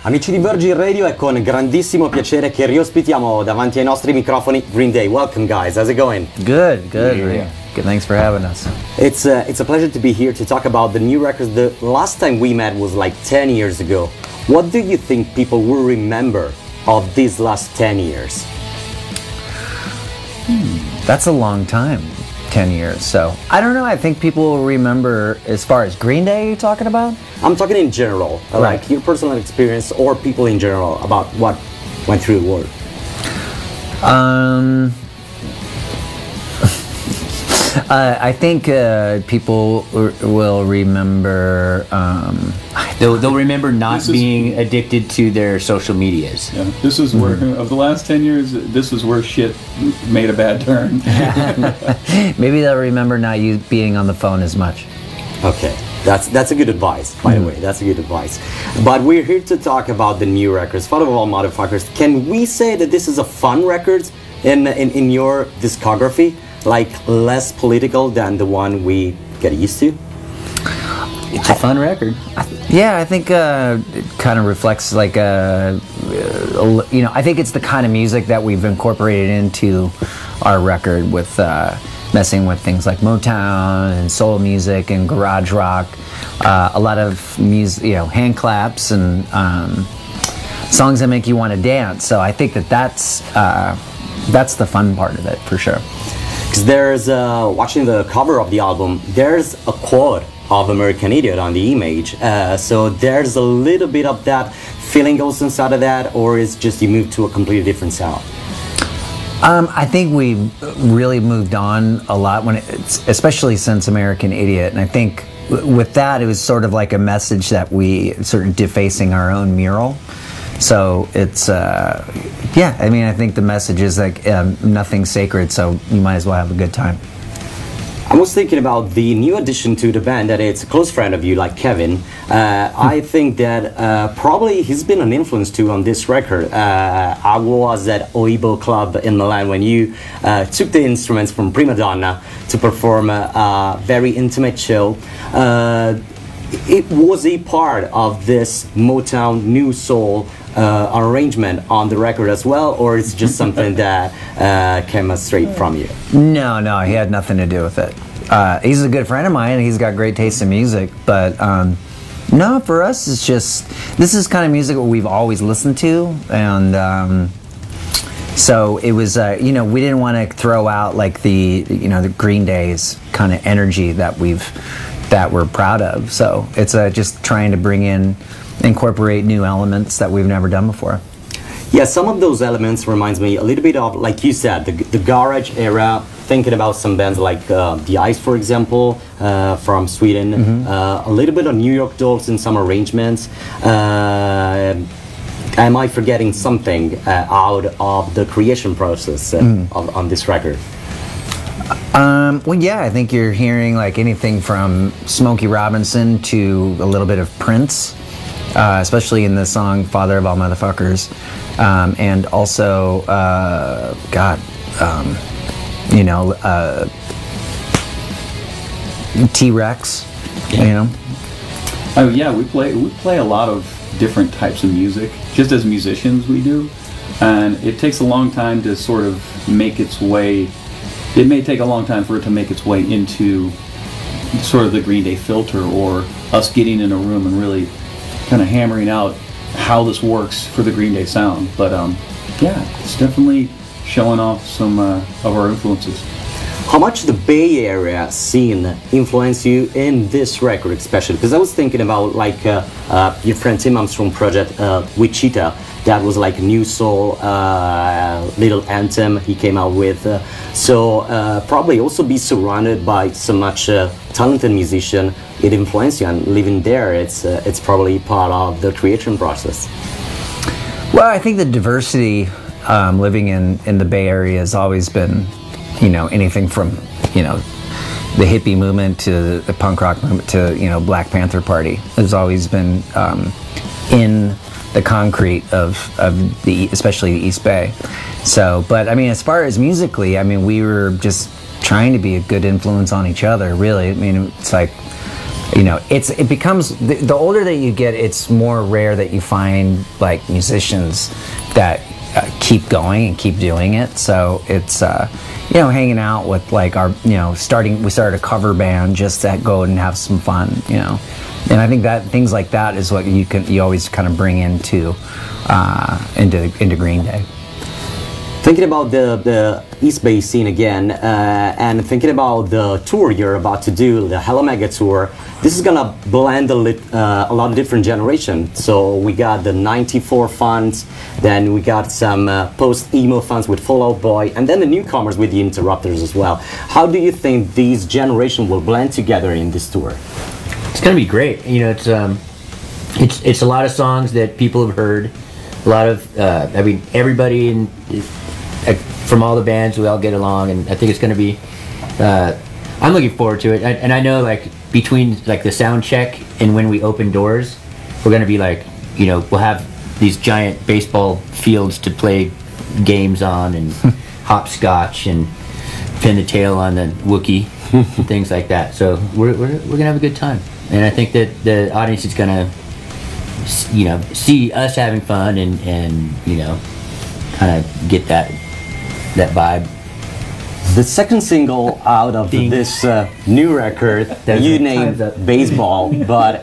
Amici di Virgin Radio, è con grandissimo piacere che riospitiamo davanti ai nostri microfoni Green Day. Welcome guys, how's it going? Good. Good, thanks for having us. It's a pleasure to be here to talk about the new records. The last time we met was like 10 years ago. What do you think people will remember of these last 10 years? That's a long time, 10 years. So, I don't know, I think people will remember, as far as Green Day you're talking about? I'm talking in general, Right. like your personal experience or people in general about what went through the world. I think people will remember. They'll remember not being addicted to their social medias. Yeah, this is where, of the last 10 years, this is where shit made a bad turn. Maybe they'll remember not you being on the phone as much. Okay, that's a good advice, by the way. That's a good advice. But we're here to talk about the new records. Father of all motherfuckers, can we say that this is a fun record in your discography? Like less political than the one we get used to? It's a fun record. Yeah, I think it kind of reflects like I think it's the kind of music that we've incorporated into our record with messing with things like Motown and soul music and garage rock, a lot of music, hand claps and songs that make you want to dance. So I think that's the fun part of it for sure. Because there's, watching the cover of the album, there's a quote of American Idiot on the image. So there's a little bit of that feeling goes inside of that, or is just you move to a completely different sound? I think we really moved on a lot especially since American Idiot, and I think with that it was sort of like a message that we sort of defacing our own mural. So it's I think the message is like nothing's sacred, so you might as well have a good time. I was thinking about the new addition to the band that it's a close friend of you, like Kevin. I think that probably he's been an influence too on this record. I was at Oibo Club in Milan when you took the instruments from Prima Donna to perform a very intimate show. It was a part of this Motown New Soul arrangement on the record as well, or it's just something that came straight from you? No, he had nothing to do with it. He's a good friend of mine, and he's got great taste in music, but no, for us it's just, this is kind of music that we've always listened to, and so it was, we didn't want to throw out like the Green Day's kind of energy that we're proud of. So it's just trying to incorporate new elements that we've never done before. Yeah, some of those elements reminds me a little bit of, like you said, the garage era, thinking about some bands like The Ice, for example, from Sweden, a little bit of New York Dolls in some arrangements. Am I forgetting something out of the creation process on this record? Well, yeah, I think you're hearing like anything from Smokey Robinson to a little bit of Prince, especially in the song Father of All Motherfuckers, and also, T-Rex, Oh yeah, we play a lot of different types of music, just as musicians we do, and it takes a long time to sort of make its way. It may take a long time for it to make its way into sort of the Green Day filter, or us getting in a room and really kind of hammering out how this works for the Green Day sound. But it's definitely showing off some of our influences. How much the Bay Area scene influenced you in this record especially? Because I was thinking about like your friend Tim Armstrong project, Wichita, that was like new soul little anthem he came out with. So probably also be surrounded by so much talented musician, it influenced you, and living there, it's probably part of the creation process. Well, I think the diversity living in the Bay Area has always been, anything from, the hippie movement to the punk rock movement to, Black Panther Party has always been in the concrete of especially the East Bay. So, but I mean, as far as musically, I mean, we were just trying to be a good influence on each other, really. I mean, it's like, it becomes the older that you get, it's more rare that you find like musicians that keep going and keep doing it. So it's hanging out with like our we started a cover band just to go and have some fun, and I think that things like that is what you always kind of bring into Green Day. Thinking about the East Bay scene again, and thinking about the tour you're about to do, the Hella Mega tour, this is gonna blend a lot of different generations. So we got the '94 fans, then we got some post-emo fans with Fall Out Boy, and then the newcomers with the Interrupters as well. How do you think these generations will blend together in this tour? It's gonna be great. It's a lot of songs that people have heard. A lot of, everybody from all the bands, we all get along, and I think it's going to be. I'm looking forward to it, and I know like between like the sound check and when we open doors, we're going to be like, we'll have these giant baseball fields to play games on, and hopscotch and pin the tail on the Wookiee, and things like that. So we're gonna have a good time, and I think that the audience is gonna see us having fun and kind of get that vibe. The second single out of this new record, you named Baseball, but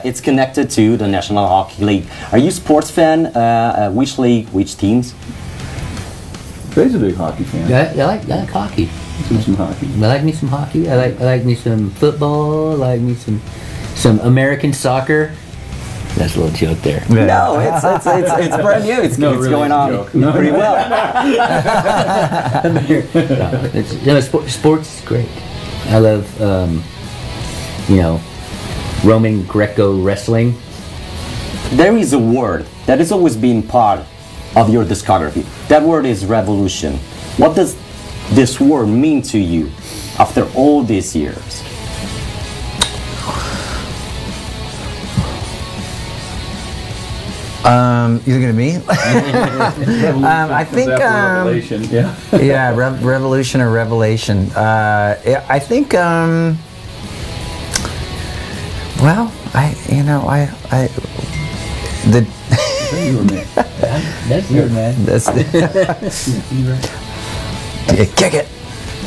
it's connected to the National Hockey League. Are you a sports fan? Which league, which teams? Ray's a big hockey fan. I like hockey. Some hockey. I like me some hockey. I like me some football. I like me some American soccer. That's a little joke there. Yeah. No, it's brand new. It's really going on pretty well. Sports is great. I love, Roman Greco wrestling. There is a word that has always been part of your discography. That word is revolution. What does this word mean to you after all these years? You looking at me? I think revelation. Yeah, revolution or revelation. I think That's good, man. That's kick it.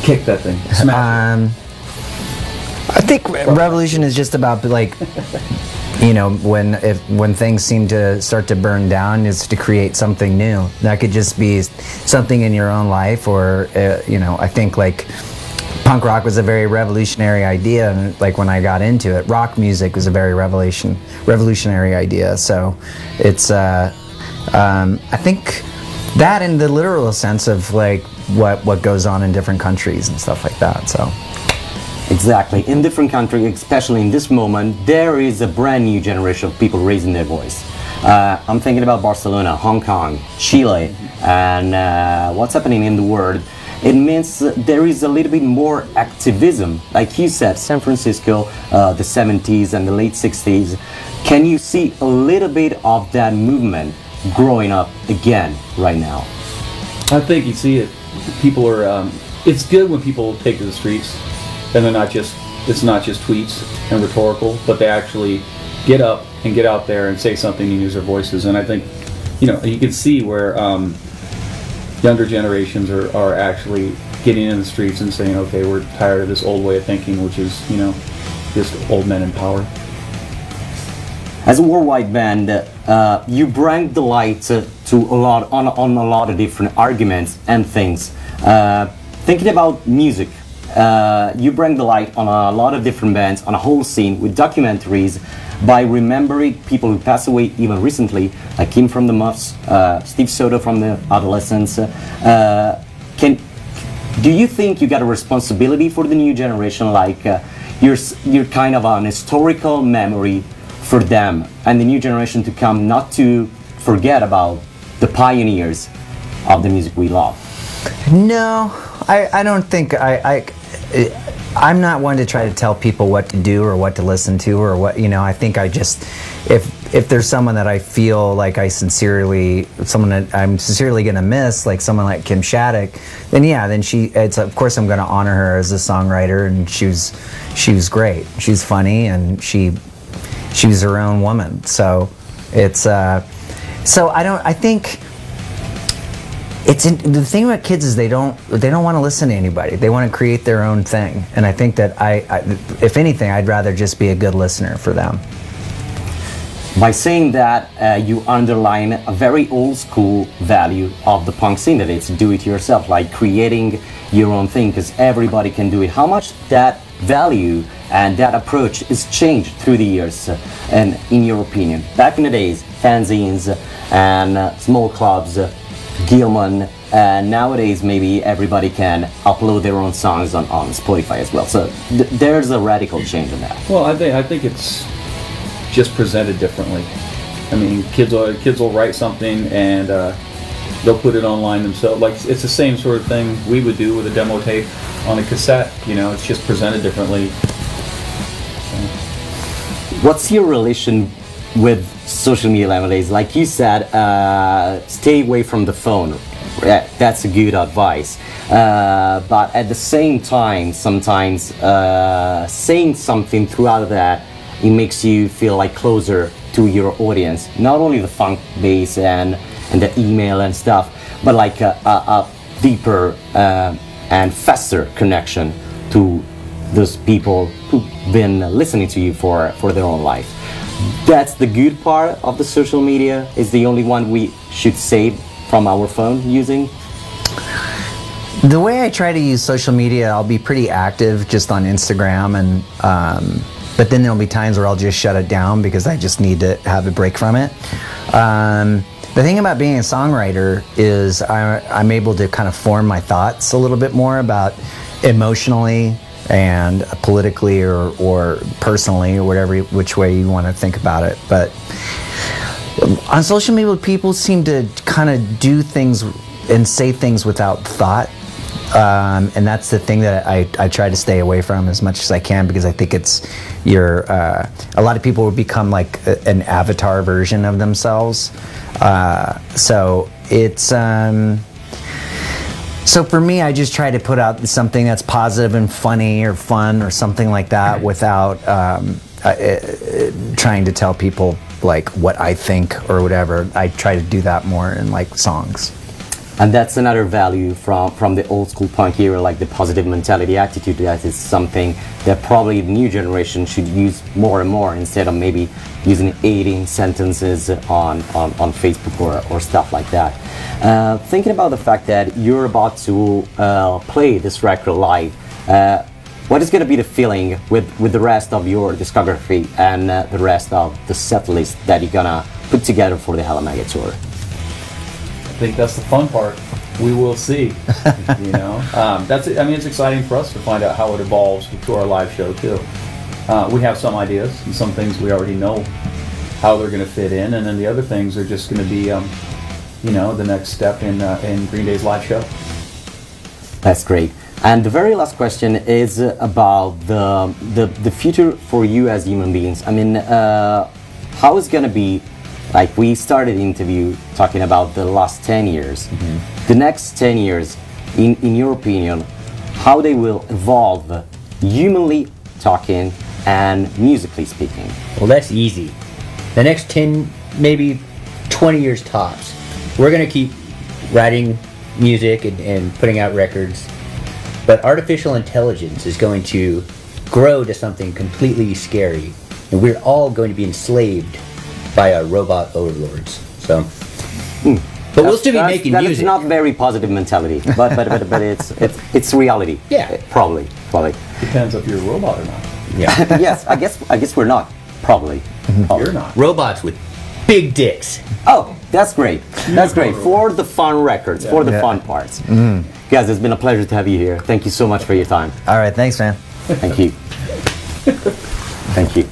Kick that thing. Smash I think revolution is just about like when things seem to start to burn down, is to create something new. That could just be something in your own life, or I think like punk rock was a very revolutionary idea, and like when I got into it, rock music was a very revolutionary idea. So it's I think that in the literal sense of like what goes on in different countries and stuff like that. So. Exactly. In different countries, especially in this moment, there is a brand new generation of people raising their voice. I'm thinking about Barcelona, Hong Kong, Chile, and what's happening in the world. It means there is a little bit more activism. Like you said, San Francisco, the 70s and the late 60s. Can you see a little bit of that movement growing up again right now? I think you see it. People are, it's good when people take to the streets. And they're it's not just tweets and rhetorical, but they actually get up and get out there and say something and use their voices. And I think, you can see where younger generations are actually getting in the streets and saying, okay, we're tired of this old way of thinking, which is, just old men in power. As a worldwide band, you bring the light to on a lot of different arguments and things. Thinking about music. You bring the light on a lot of different bands, on a whole scene with documentaries, by remembering people who passed away even recently, like Kim from the Muffs, Steve Soto from the Adolescents. Do you think you got a responsibility for the new generation, like you're kind of an historical memory for them and the new generation to come, not to forget about the pioneers of the music we love? No, I don't think I'm not one to try to tell people what to do or what to listen to or what, you know. I think I just, if there's someone that I feel like someone that I'm sincerely gonna miss, like someone like Kim Shattuck, then yeah, then of course I'm gonna honor her as a songwriter, and she was great. She's funny, and she was her own woman. So it's I think. The thing about kids is they don't want to listen to anybody. They want to create their own thing, and I think that if anything, I'd rather just be a good listener for them. By saying that, you underline a very old school value of the punk scene, that it's do it yourself, like creating your own thing, because everybody can do it. How much that value and that approach is changed through the years, and in your opinion? Back in the days, fanzines and small clubs, Gilman, nowadays maybe everybody can upload their own songs on Spotify as well. So there's a radical change in that. Well, I think it's just presented differently. I mean, kids will write something and they'll put it online themselves. Like, it's the same sort of thing we would do with a demo tape on a cassette. You know, it's just presented differently. What's your relation with social media nowadays? Like you said, stay away from the phone. That's a good advice. But at the same time, sometimes saying something throughout that, it makes you feel like closer to your audience. Not only the funk base and the email and stuff, but like a deeper and faster connection to those people who've been listening to you for their own life. That's the good part of the social media. Is the only one we should save from our phone using. The way I try to use social media, I'll be pretty active just on Instagram, and but then there'll be times where I'll just shut it down because I just need to have a break from it. The thing about being a songwriter is I'm able to kind of form my thoughts a little bit more about emotionally and politically or personally, or which way you want to think about it. But on social media, people seem to kind of do things and say things without thought, and that's the thing that I try to stay away from as much as I can, because I think it's a lot of people will become like an avatar version of themselves. So it's so for me, I just try to put out something that's positive and funny or fun or something like that, without trying to tell people like what I think or whatever. I try to do that more in like songs. And that's another value from the old school punk era, like the positive mentality attitude. That is something that probably the new generation should use more and more, instead of maybe using 18 sentences on Facebook or stuff like that. Thinking about the fact that you're about to play this record live, what is going to be the feeling with the rest of your discography and the rest of the set list that you're going to put together for the Hella Mega Tour? I think that's the fun part. We will see. You know, I mean, it's exciting for us to find out how it evolves to our live show too. We have some ideas and some things we already know how they're going to fit in, and then the other things are just going to be, you know, the next step in Green Day's live show. That's great. And the very last question is about the future for you as human beings. I mean, how is going to be? Like, we started the interview talking about the last 10 years. Mm-hmm. The next 10 years, in your opinion, how they will evolve, humanly talking and musically speaking? Well, that's easy. The next 10, maybe 20 years tops, we're going to keep writing music and putting out records. But artificial intelligence is going to grow to something completely scary. And we're all going to be enslaved by our robot overlords. So, but we'll still be making music. That's not very positive mentality, but it's reality. Yeah, probably. Depends if you're a robot or not. Yeah. Yes, I guess we're not. Probably. You're not. Robots with big dicks. Oh, that's great. That's great for the fun records, for the fun parts. Guys, it's been a pleasure to have you here. Thank you so much for your time. All right, thanks, man. Thank you. Thank you.